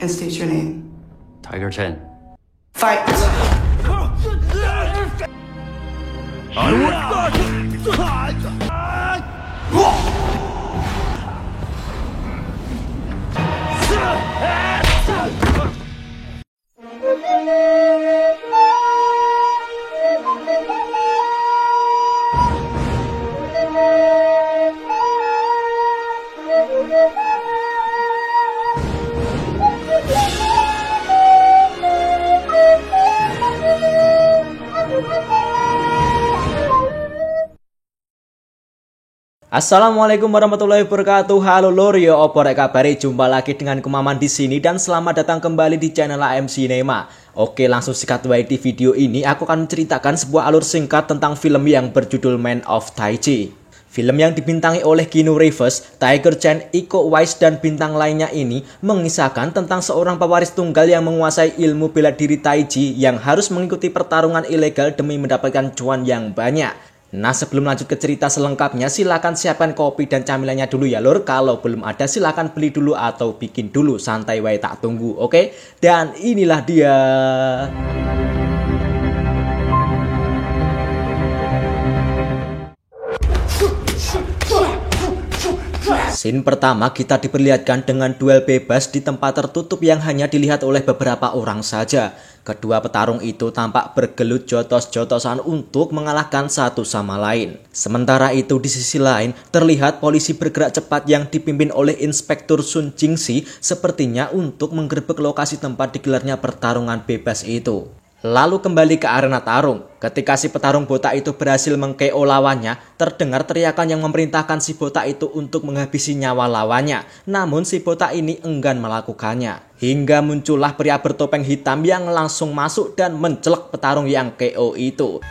and state your name. Tiger Chen. Fight! I will not. Assalamualaikum warahmatullahi wabarakatuh. Halo lor, yo opo rek kabare, jumpa lagi dengan Kumaman di sini dan selamat datang kembali di channel AM Cinema. Oke, langsung sikat wae di video ini aku akan menceritakan sebuah alur singkat tentang film yang berjudul Man of Tai Chi. Film yang dibintangi oleh Keanu Reeves, Tiger Chen, Iko Uwais, dan bintang lainnya ini mengisahkan tentang seorang pewaris tunggal yang menguasai ilmu bela diri Tai Chi yang harus mengikuti pertarungan ilegal demi mendapatkan cuan yang banyak. Nah, sebelum lanjut ke cerita selengkapnya, silakan siapkan kopi dan camilannya dulu ya lur. Kalau belum ada silakan beli dulu atau bikin dulu, santai wae tak tunggu, oke? Dan inilah dia. Scene pertama kita diperlihatkan dengan duel bebas di tempat tertutup yang hanya dilihat oleh beberapa orang saja. Kedua petarung itu tampak bergelut jotos-jotosan untuk mengalahkan satu sama lain. Sementara itu di sisi lain terlihat polisi bergerak cepat yang dipimpin oleh Inspektur Sun Jingxi sepertinya untuk menggerebek lokasi tempat digelarnya pertarungan bebas itu. Lalu kembali ke arena tarung. Ketika si petarung botak itu berhasil meng-KO lawannya, terdengar teriakan yang memerintahkan si botak itu untuk menghabisi nyawa lawannya. Namun si botak ini enggan melakukannya. Hingga muncullah pria bertopeng hitam yang langsung masuk dan mencelek petarung yang KO itu.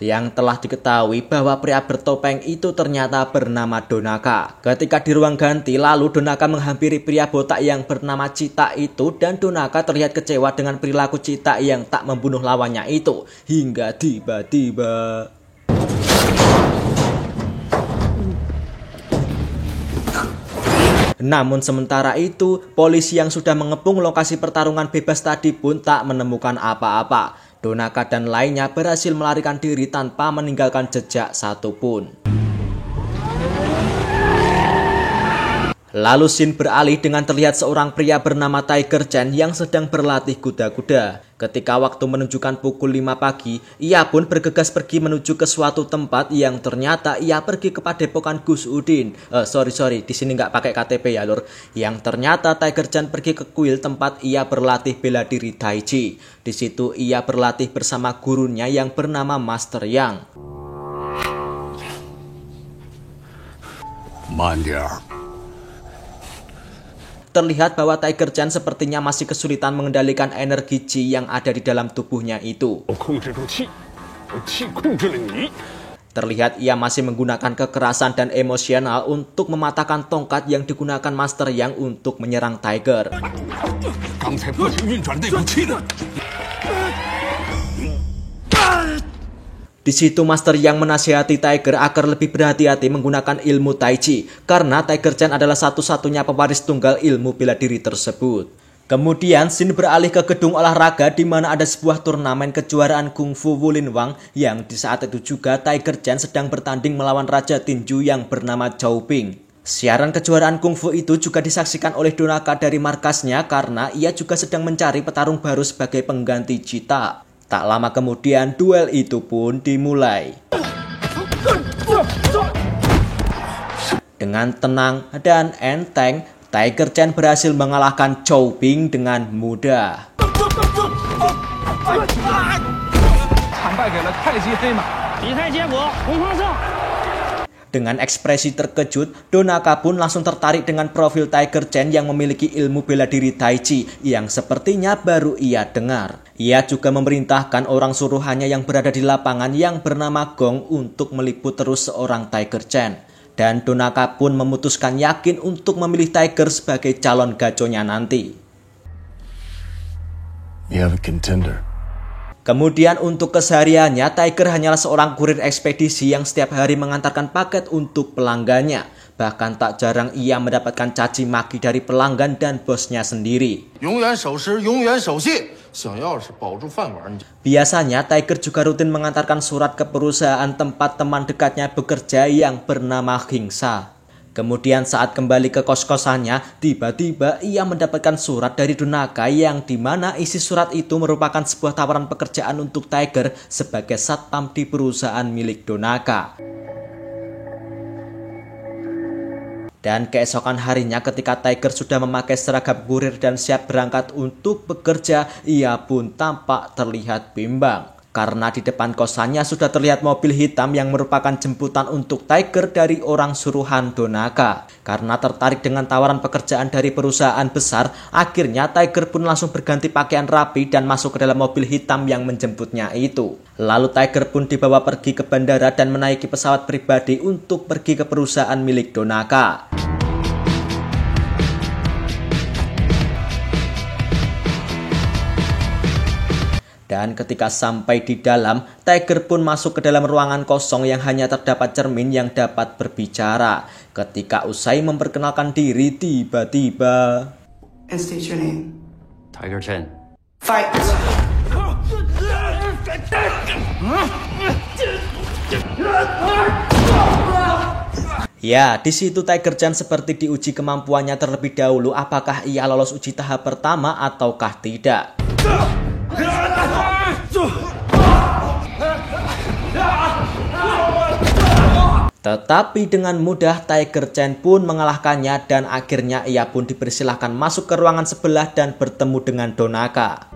Yang telah diketahui bahwa pria bertopeng itu ternyata bernama Donaka. Ketika di ruang ganti, lalu Donaka menghampiri pria botak yang bernama Cita itu dan Donaka terlihat kecewa dengan perilaku Cita yang tak membunuh lawannya itu. Hingga tiba-tiba namun sementara itu, polisi yang sudah mengepung lokasi pertarungan bebas tadi pun tak menemukan apa-apa. Donaka dan lainnya berhasil melarikan diri tanpa meninggalkan jejak satupun. Lalu scene beralih dengan terlihat seorang pria bernama Tiger Chen yang sedang berlatih kuda-kuda. Ketika waktu menunjukkan pukul 5 pagi, ia pun bergegas pergi menuju ke suatu tempat yang ternyata ia pergi ke padepokan Gus Udin. Sorry, di sini nggak pakai KTP ya lur. Yang ternyata Tiger Chen pergi ke kuil tempat ia berlatih bela diri Tai Chi. Di situ ia berlatih bersama gurunya yang bernama Master Yang. Mandiar. Terlihat bahwa Tiger Chen sepertinya masih kesulitan mengendalikan energi Qi yang ada di dalam tubuhnya itu. Terlihat ia masih menggunakan kekerasan dan emosional untuk mematahkan tongkat yang digunakan Master Yang untuk menyerang Tiger. Di situ Master Yang menasihati Tiger agar lebih berhati-hati menggunakan ilmu Tai Chi karena Tiger Chen adalah satu-satunya pewaris tunggal ilmu bela diri tersebut. Kemudian scene beralih ke gedung olahraga di mana ada sebuah turnamen kejuaraan kungfu Wulin Wang yang di saat itu juga Tiger Chen sedang bertanding melawan Raja Tinju yang bernama Zhao Ping. Siaran kejuaraan kungfu itu juga disaksikan oleh Donaka dari markasnya karena ia juga sedang mencari petarung baru sebagai pengganti Cita. Tak lama kemudian duel itu pun dimulai. Dengan tenang dan enteng, Tiger Chen berhasil mengalahkan Zhao Ping dengan mudah. Dengan ekspresi terkejut, Donaka pun langsung tertarik dengan profil Tiger Chen yang memiliki ilmu bela diri Tai Chi yang sepertinya baru ia dengar. Ia juga memerintahkan orang suruhannya yang berada di lapangan yang bernama Gong untuk meliput terus seorang Tiger Chen. Dan Donaka pun memutuskan yakin untuk memilih Tiger sebagai calon gaconya nanti. You have a contender. Kemudian untuk kesehariannya, Tiger hanyalah seorang kurir ekspedisi yang setiap hari mengantarkan paket untuk pelanggannya. Bahkan tak jarang ia mendapatkan caci maki dari pelanggan dan bosnya sendiri. 永远守时，永远守信。想要是保住饭碗，你就 Biasanya Tiger juga rutin mengantarkan surat ke perusahaan tempat teman dekatnya bekerja yang bernama Hingsa. Kemudian saat kembali ke kos-kosannya, tiba-tiba ia mendapatkan surat dari Donaka yang dimana isi surat itu merupakan sebuah tawaran pekerjaan untuk Tiger sebagai satpam di perusahaan milik Donaka. Dan keesokan harinya ketika Tiger sudah memakai seragam kurir dan siap berangkat untuk bekerja, ia pun tampak terlihat bimbang. Karena di depan kosannya sudah terlihat mobil hitam yang merupakan jemputan untuk Tiger dari orang suruhan Donaka. Karena tertarik dengan tawaran pekerjaan dari perusahaan besar, akhirnya Tiger pun langsung berganti pakaian rapi dan masuk ke dalam mobil hitam yang menjemputnya itu. Lalu Tiger pun dibawa pergi ke bandara dan menaiki pesawat pribadi untuk pergi ke perusahaan milik Donaka. Dan ketika sampai di dalam, Tiger pun masuk ke dalam ruangan kosong yang hanya terdapat cermin yang dapat berbicara. Ketika usai memperkenalkan diri, tiba-tiba... And state your name. Tiger Chen. Fight! Ya, di situ Tiger Chen seperti diuji kemampuannya terlebih dahulu apakah ia lolos uji tahap pertama ataukah tidak. Tetapi dengan mudah Tiger Chen pun mengalahkannya dan akhirnya ia pun dipersilahkan masuk ke ruangan sebelah dan bertemu dengan Donaka.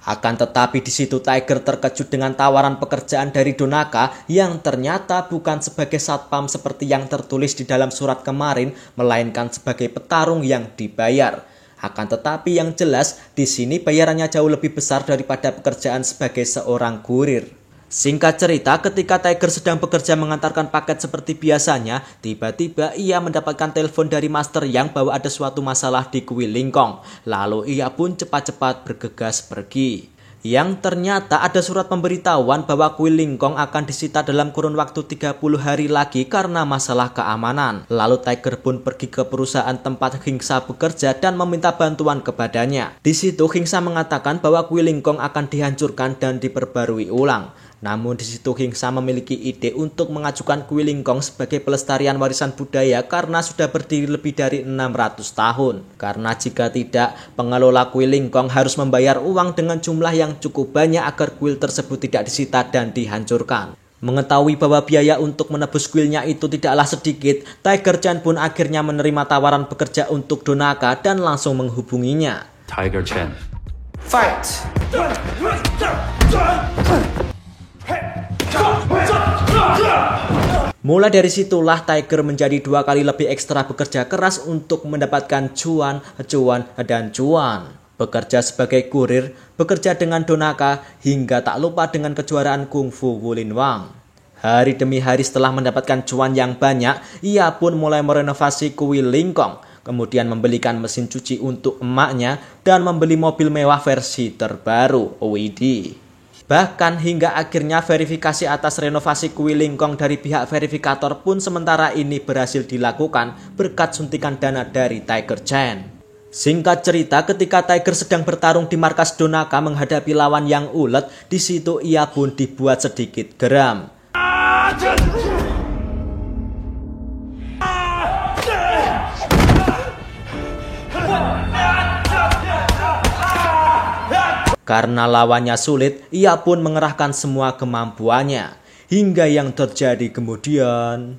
Akan tetapi di situ Tiger terkejut dengan tawaran pekerjaan dari Donaka yang ternyata bukan sebagai satpam seperti yang tertulis di dalam surat kemarin, melainkan sebagai petarung yang dibayar. Akan tetapi yang jelas di sini bayarannya jauh lebih besar daripada pekerjaan sebagai seorang kurir. Singkat cerita, ketika Tiger sedang bekerja mengantarkan paket seperti biasanya, tiba-tiba ia mendapatkan telepon dari Master Yang bahwa ada suatu masalah di kuil Lingkong. Lalu ia pun cepat-cepat bergegas pergi. Yang ternyata ada surat pemberitahuan bahwa kuil Lingkong akan disita dalam kurun waktu 30 hari lagi karena masalah keamanan. Lalu Tiger pun pergi ke perusahaan tempat Hingsa bekerja dan meminta bantuan kepadanya. Di situ Hingsa mengatakan bahwa kuil Lingkong akan dihancurkan dan diperbarui ulang. Namun di situ Hingsa memiliki ide untuk mengajukan kuil Lingkong sebagai pelestarian warisan budaya karena sudah berdiri lebih dari 600 tahun. Karena jika tidak, pengelola kuil Lingkong harus membayar uang dengan jumlah yang cukup banyak agar kuil tersebut tidak disita dan dihancurkan. Mengetahui bahwa biaya untuk menebus kuilnya itu tidaklah sedikit, Tiger Chen pun akhirnya menerima tawaran bekerja untuk Donaka dan langsung menghubunginya. Tiger Chen. Fight! Mulai dari situlah Tiger menjadi 2 kali lebih ekstra bekerja keras untuk mendapatkan cuan. Bekerja sebagai kurir, bekerja dengan Donaka, hingga tak lupa dengan kejuaraan kungfu Wulin Wang. Hari demi hari setelah mendapatkan cuan yang banyak, ia pun mulai merenovasi kuil Lingkong, kemudian membelikan mesin cuci untuk emaknya, dan membeli mobil mewah versi terbaru, OED. Bahkan hingga akhirnya verifikasi atas renovasi kuil Lingkong dari pihak verifikator pun sementara ini berhasil dilakukan berkat suntikan dana dari Tiger Chen. Singkat cerita, ketika Tiger sedang bertarung di markas Donaka menghadapi lawan yang ulet, di situ ia pun dibuat sedikit geram. Karena lawannya sulit, ia pun mengerahkan semua kemampuannya. Hingga yang terjadi kemudian...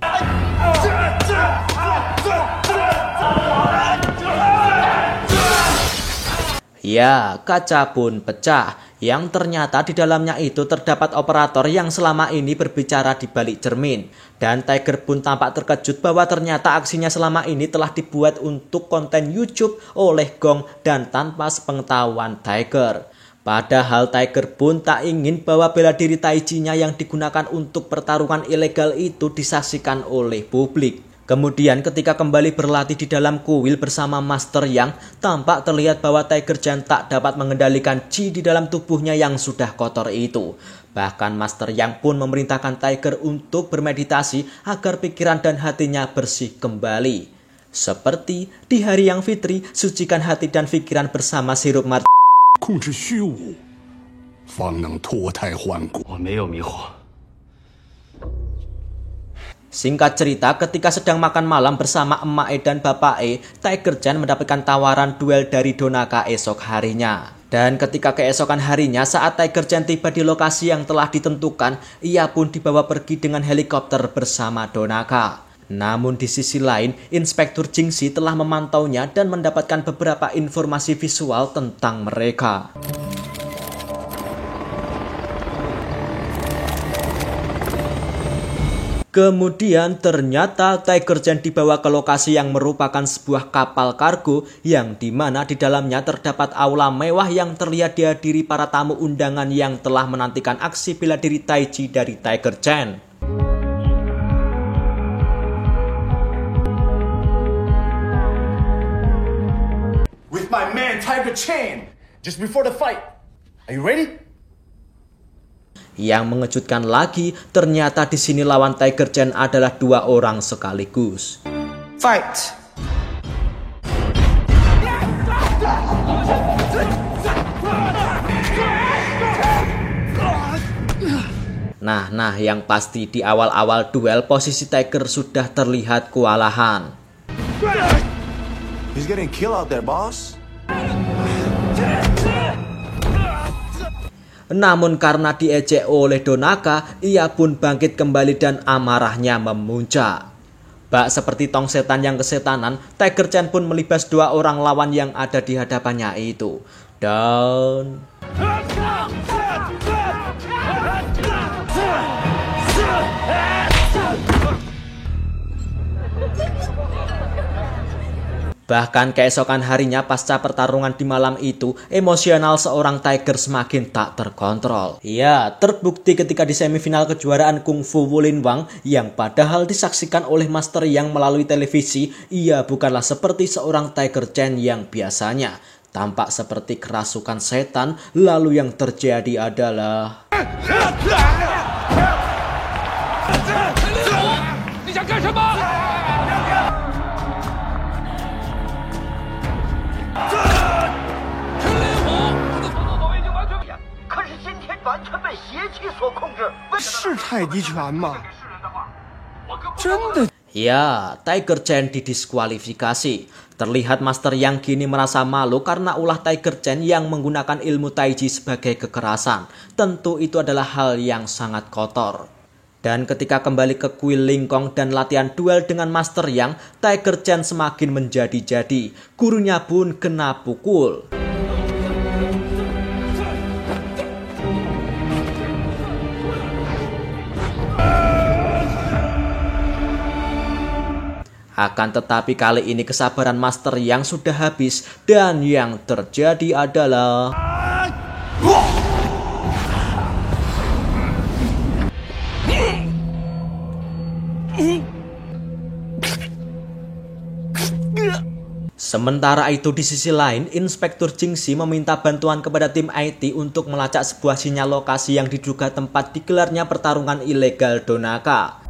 Ya, kaca pun pecah. Yang ternyata di dalamnya itu terdapat operator yang selama ini berbicara di balik cermin. Dan Tiger pun tampak terkejut bahwa ternyata aksinya selama ini telah dibuat untuk konten YouTube oleh Gong dan tanpa sepengetahuan Tiger. Padahal Tiger pun tak ingin bahwa bela diri Taichi-nya yang digunakan untuk pertarungan ilegal itu disaksikan oleh publik. Kemudian ketika kembali berlatih di dalam kuil bersama Master Yang, tampak terlihat bahwa Tiger Chen tak dapat mengendalikan chi di dalam tubuhnya yang sudah kotor itu. Bahkan Master Yang pun memerintahkan Tiger untuk bermeditasi agar pikiran dan hatinya bersih kembali. Seperti di hari yang fitri, sucikan hati dan pikiran bersama sirup mata. 控制虚无，方能脱胎换骨。我没有迷惑。 Singkat cerita, ketika sedang makan malam bersama Emak E dan Bapak E, Tiger Chen mendapatkan tawaran duel dari Donaka esok harinya. Dan ketika keesokan harinya, saat Tiger Chen tiba di lokasi yang telah ditentukan, ia pun dibawa pergi dengan helikopter bersama Donaka. Namun di sisi lain, Inspektur Jingxi telah memantaunya dan mendapatkan beberapa informasi visual tentang mereka. Kemudian ternyata Tiger Chen dibawa ke lokasi yang merupakan sebuah kapal kargo yang dimana di dalamnya terdapat aula mewah yang terlihat dihadiri para tamu undangan yang telah menantikan aksi bela diri Taiji dari Tiger Chen. With my man Tiger Chen, just before the fight. Are you ready? Yang mengejutkan lagi, ternyata di sini lawan Tiger Chen adalah 2 orang sekaligus. Fight! Nah, yang pasti di awal-awal duel posisi Tiger sudah terlihat kewalahan. He's getting killed out there, boss. Namun karena diejek oleh Donaka, ia pun bangkit kembali dan amarahnya memuncak. Bak seperti tong setan yang kesetanan, Tiger Chen pun melibas 2 orang lawan yang ada di hadapannya itu. Dan bahkan keesokan harinya pasca pertarungan di malam itu, emosional seorang Tiger semakin tak terkontrol. Ya, terbukti ketika di semifinal kejuaraan Kungfu Wulin Wang yang padahal disaksikan oleh Master Yang melalui televisi, ia bukanlah seperti seorang Tiger Chen yang biasanya tampak seperti kerasukan setan, lalu yang terjadi adalah ya, Tiger Chen didiskualifikasi. Terlihat Master Yang kini merasa malu karena ulah Tiger Chen yang menggunakan ilmu Taiji sebagai kekerasan. Tentu itu adalah hal yang sangat kotor. Dan ketika kembali ke kuil Lingkong dan latihan duel dengan Master Yang, Tiger Chen semakin menjadi-jadi. Gurunya pun kena pukul. Akan tetapi kali ini kesabaran Master Yang sudah habis dan yang terjadi adalah sementara itu di sisi lain, Inspektur Jingxi meminta bantuan kepada tim IT untuk melacak sebuah sinyal lokasi yang diduga tempat digelarnya pertarungan ilegal Donaka.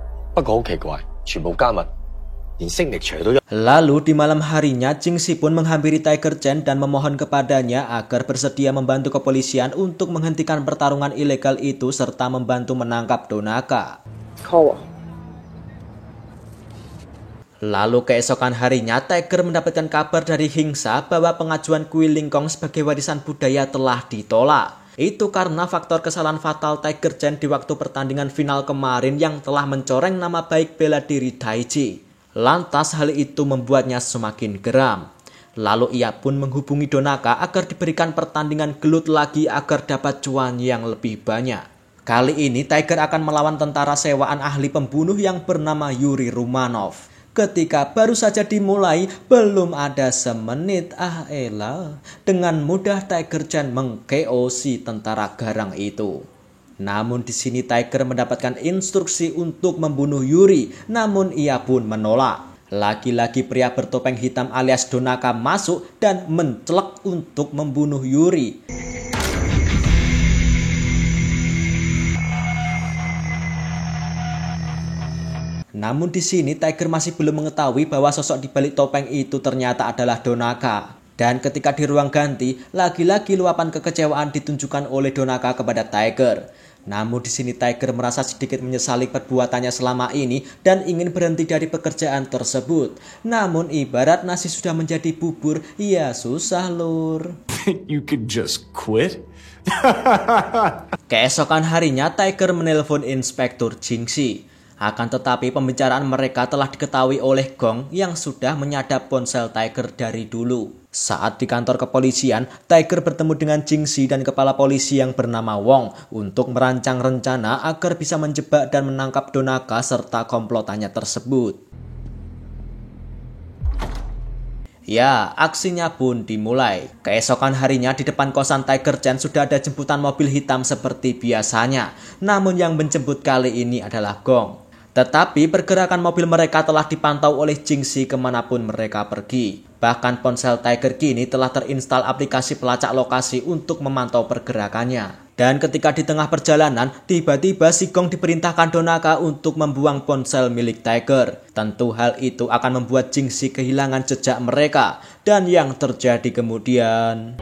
Lalu di malam harinya, Jingxi pun menghampiri Tiger Chen dan memohon kepadanya agar bersedia membantu kepolisian untuk menghentikan pertarungan ilegal itu serta membantu menangkap Donaka. Lalu keesokan harinya, Tiger mendapatkan kabar dari Hingsa bahwa pengajuan kuil Lingkong sebagai warisan budaya telah ditolak. Itu karena faktor kesalahan fatal Tiger Chen di waktu pertandingan final kemarin yang telah mencoreng nama baik bela diri Taiji. Lantas hal itu membuatnya semakin geram. Lalu ia pun menghubungi Donaka agar diberikan pertandingan gelut lagi agar dapat cuan yang lebih banyak. Kali ini Tiger akan melawan tentara sewaan ahli pembunuh yang bernama Yuri Romanov. Ketika baru saja dimulai, belum ada semenit, dengan mudah Tiger Chen meng-KO si tentara garang itu. Namun di sini Tiger mendapatkan instruksi untuk membunuh Yuri, namun ia pun menolak. Lagi-lagi pria bertopeng hitam alias Donaka masuk dan mencelek untuk membunuh Yuri. Namun di sini Tiger masih belum mengetahui bahwa sosok di balik topeng itu ternyata adalah Donaka. Dan ketika di ruang ganti, lagi-lagi luapan kekecewaan ditunjukkan oleh Donaka kepada Tiger. Namun di sini Tiger merasa sedikit menyesali perbuatannya selama ini dan ingin berhenti dari pekerjaan tersebut. Namun ibarat nasi sudah menjadi bubur, ya susah lur. You could just quit? Keesokan harinya Tiger menelpon Inspektur Jingxi. Akan tetapi pembicaraan mereka telah diketahui oleh Gong yang sudah menyadap ponsel Tiger dari dulu. Saat di kantor kepolisian, Tiger bertemu dengan Jingxi dan kepala polisi yang bernama Wong untuk merancang rencana agar bisa menjebak dan menangkap Donaka serta komplotannya tersebut. Ya, aksinya pun dimulai. Keesokan harinya di depan kosan Tiger Chen sudah ada jemputan mobil hitam seperti biasanya. Namun yang menjemput kali ini adalah Gong. Tetapi pergerakan mobil mereka telah dipantau oleh Jingxi kemanapun mereka pergi. Bahkan ponsel Tiger kini telah terinstal aplikasi pelacak lokasi untuk memantau pergerakannya. Dan ketika di tengah perjalanan, tiba-tiba si Gong diperintahkan Donaka untuk membuang ponsel milik Tiger. Tentu hal itu akan membuat Jingxi kehilangan jejak mereka. Dan yang terjadi kemudian...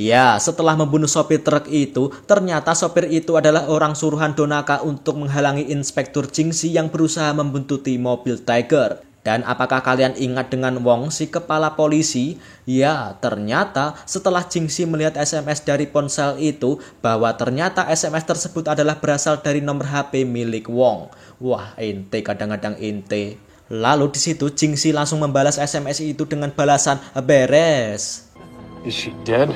Ya, setelah membunuh sopir truk itu, ternyata sopir itu adalah orang suruhan Donaka untuk menghalangi Inspektur Jingxi yang berusaha membuntuti mobil Tiger. Dan apakah kalian ingat dengan Wong, si kepala polisi? Ya, ternyata setelah Jingxi melihat SMS dari ponsel itu, bahwa ternyata SMS tersebut adalah berasal dari nomor HP milik Wong. Wah, ente kadang-kadang ente. Lalu di situ Jingxi langsung membalas SMS itu dengan balasan beres. Is she dead?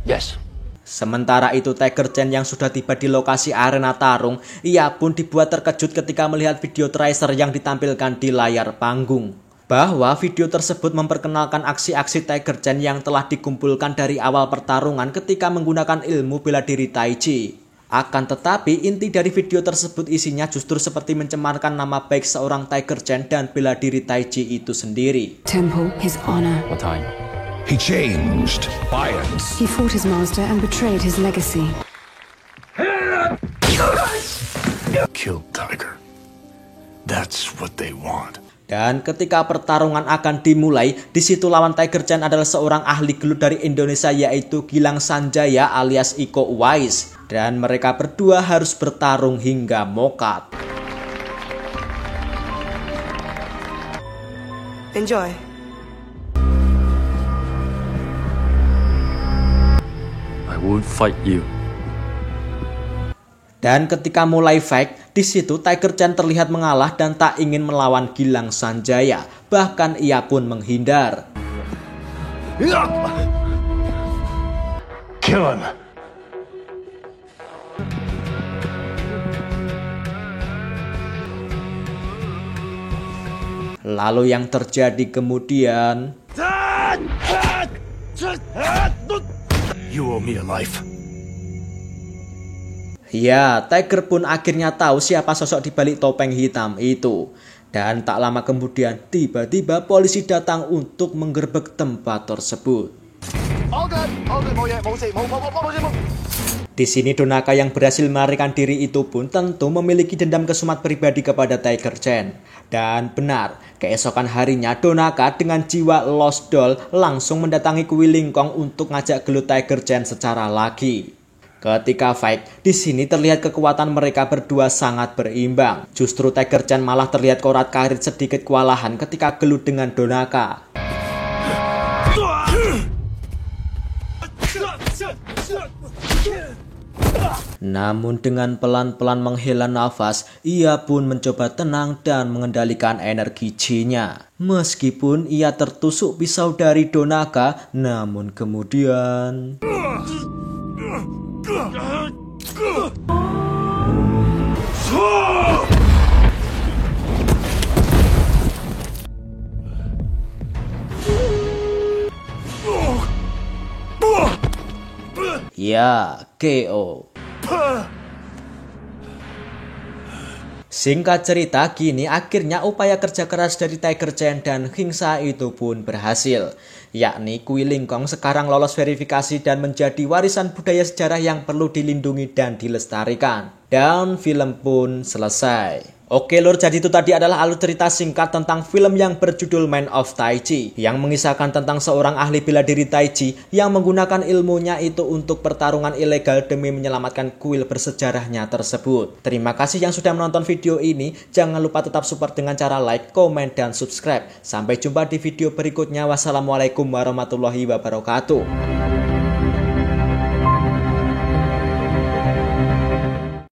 Yes. Sementara itu Tiger Chen yang sudah tiba di lokasi arena tarung, ia pun dibuat terkejut ketika melihat video tracer yang ditampilkan di layar panggung. Bahwa video tersebut memperkenalkan aksi-aksi Tiger Chen yang telah dikumpulkan dari awal pertarungan ketika menggunakan ilmu bela diri Tai Chi. Akan tetapi inti dari video tersebut isinya justru seperti mencemarkan nama baik seorang Tiger Chen dan bela diri Tai Chi itu sendiri. Temple, his honor. What time? He changed violence. He fought his master and betrayed his legacy. Killed Tiger. That's what they want. Dan ketika pertarungan akan dimulai, di situ lawan Tiger Chen adalah seorang ahli gelut dari Indonesia yaitu Gilang Sanjaya alias Iko Uwais. Dan mereka berdua harus bertarung hingga mokat. Enjoy. I won't fight you. Dan ketika mulai fight, di situ Tiger Chen terlihat mengalah dan tak ingin melawan Gilang Sanjaya. Bahkan ia pun menghindar. Kill him. Lalu yang terjadi kemudian... You owe me a life. Ya, Tiger pun akhirnya tahu siapa sosok di balik topeng hitam itu. Dan tak lama kemudian, tiba-tiba polisi datang untuk menggerebek tempat tersebut. Di sini Donaka yang berhasil melarikan diri itu pun tentu memiliki dendam kesumat pribadi kepada Tiger Chen. Dan benar, keesokan harinya Donaka dengan jiwa lost doll langsung mendatangi Kui Lingkong untuk ngajak gelut Tiger Chen secara lagi. Ketika fight, di sini terlihat kekuatan mereka berdua sangat berimbang. Justru Tiger Chen malah terlihat korat-karit sedikit kewalahan ketika gelut dengan Donaka. Namun dengan pelan-pelan menghela nafas, ia pun mencoba tenang dan mengendalikan energi Chi-nya. Meskipun ia tertusuk pisau dari Donaka, namun kemudian... Ya, KO. Singkat cerita, kini akhirnya upaya kerja keras dari Tiger Chen dan Hingsa itu pun berhasil. Yakni Kui Lingkong sekarang lolos verifikasi dan menjadi warisan budaya sejarah yang perlu dilindungi dan dilestarikan. Dan film pun selesai. Oke lur, jadi itu tadi adalah alur cerita singkat tentang film yang berjudul Man of Tai Chi, yang mengisahkan tentang seorang ahli bela diri Tai Chi yang menggunakan ilmunya itu untuk pertarungan ilegal demi menyelamatkan kuil bersejarahnya tersebut. Terima kasih yang sudah menonton video ini. Jangan lupa tetap support dengan cara like, komen, dan subscribe. Sampai jumpa di video berikutnya. Wassalamualaikum warahmatullahi wabarakatuh.